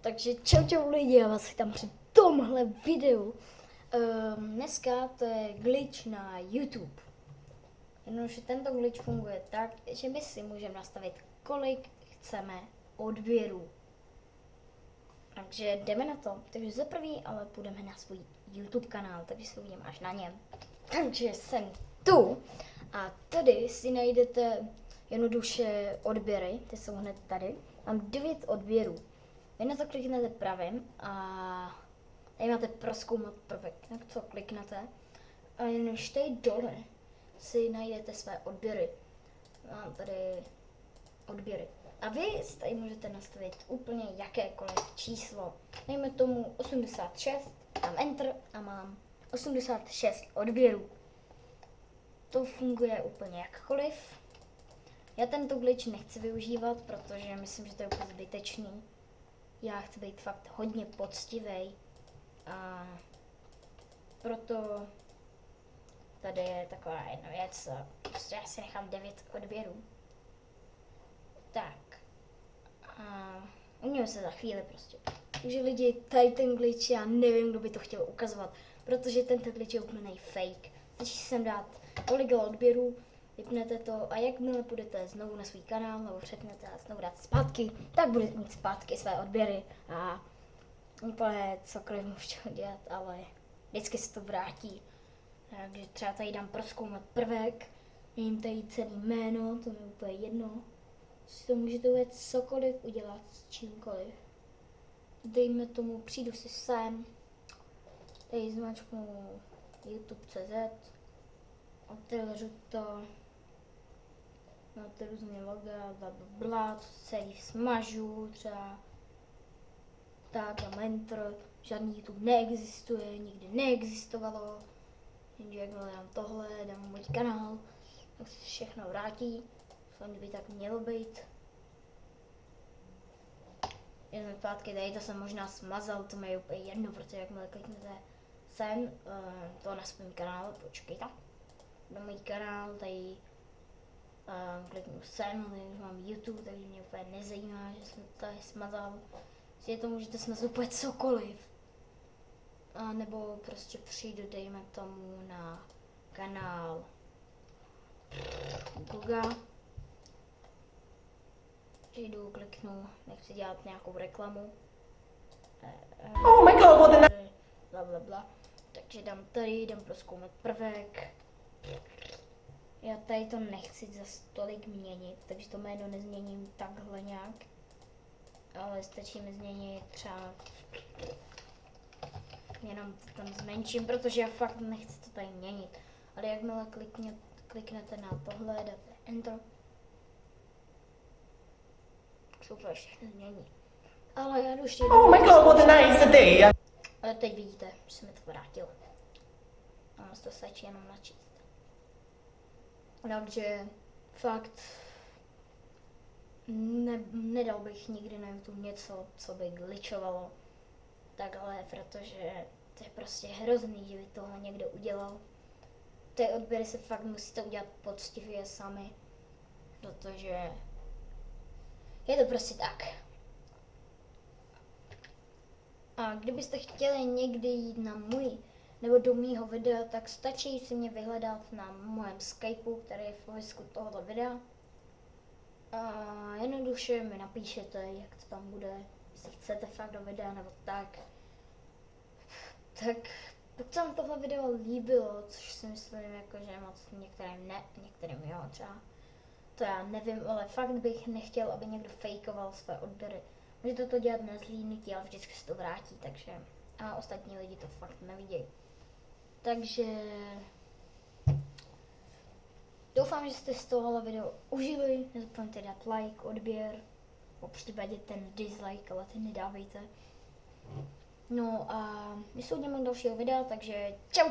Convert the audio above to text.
Takže čau lidi, já vás vítám při tomhle videu. Dneska to je glitch na YouTube. Jenomže tento glitch funguje tak, že my si můžeme nastavit, kolik chceme odběrů. Takže jdeme na to. Takže za prvý ale půjdeme na svůj YouTube kanál, takže se uvidím až na něm. Takže jsem tu a tady si najdete jednoduše odběry, ty jsou hned tady. Mám 9 odběrů. Vy na to kliknete pravým a tady máte prozkoumat prvek. Tak co kliknete a než tady dole si najdete své odběry. Mám tady odběry. A vy si tady můžete nastavit úplně jakékoliv číslo. Dejme tomu 86, dám Enter a mám 86 odběrů. To funguje úplně jakkoliv. Já tento glitch nechci využívat, protože myslím, že to je úplně zbytečný. Já chci být fakt hodně poctivý a proto tady je taková jedna věc, prostě já si nechám 9 odběrů. Tak a uvidíme se za chvíli prostě. Takže lidi, tady ten glitch, já nevím, kdo by to chtěl ukazovat, protože tento glitch je úplný fake. Stačí sem dát kolik odběrů, vypnete to a jakmile půjdete znovu na svůj kanál nebo přepnete a znovu dát zpátky, tak budete mít zpátky své odběry a úplně cokoliv můžete dělat, ale vždycky se to vrátí. Takže třeba tady dám prozkoumat prvek, měním tady celý jméno, to mi je úplně jedno. Si to můžete udělat cokoliv, udělat s čímkoliv. Dejme tomu, přijdu si sem, tady zmačknu youtube.cz, otevřu to, máte různé loga, blablabla, to celý smažu, třeba tak, dám Enter, žádný YouTube neexistuje, nikdy neexistovalo, jenže jakmile dám tohle, dám můj kanál, tak se všechno vrátí, by tak mělo být. Jdeme zpátky, tady to jsem možná smazal, to mi je úplně jedno, protože jakmile kliknete sem, to na svém kanále, počkejte, na můj kanál, tady kliknu sem, tady mám YouTube, takže mě úplně nezajímá, že jsem to tady smazal. Si to můžete smazat úplně cokoliv. A nebo prostě přijdu, dejme tomu, na kanál Google. Přijdu, kliknu, nechci dělat nějakou reklamu. Oh my god, what the Blablabla. Takže dám tady, dám prozkoumat prvek. Já tady to nechci za tolik měnit, takže to jméno nezměním takhle nějak. Ale stačí mi změnit třeba jenom to tam zmenším, protože já fakt nechci to tady měnit. Ale jakmile kliknete na tohle, dáte Enter, se úplně všechno změní. Ale já jdu ještě Oh my god, what a nice day. Ale teď vidíte, že se mi to vrátilo. A to stačí jenom načíst. Takže fakt nedal bych nikdy na YouTube něco, co by glitchovalo takhle, protože to je prostě hrozný, že by toho někdo udělal. Ty odběry se fakt musíte udělat poctivě sami, protože je to prostě tak. A kdybyste chtěli někdy jít na můj nebo do mýho videa, tak stačí si mě vyhledat na mém Skypeu, který je v popisku tohoto videa. A jednoduše mi napíšete, jak to tam bude, jestli chcete fakt do videa nebo tak. Tak pokud se vám tohle video líbilo, což si myslím, jako, že moc některým ne, některým jo třeba. To já nevím, ale fakt bych nechtěl, aby někdo fejkoval své odběry. Můžete to dělat nezlínití, ale vždycky se to vrátí, takže a ostatní lidi to fakt nevidějí. Takže doufám, že jste z tohohle video užili, nezapomeňte dát like, odběr, po případě ten dislike, ale ty nedávejte. No a my se uvidíme u dalšího videa, takže čau!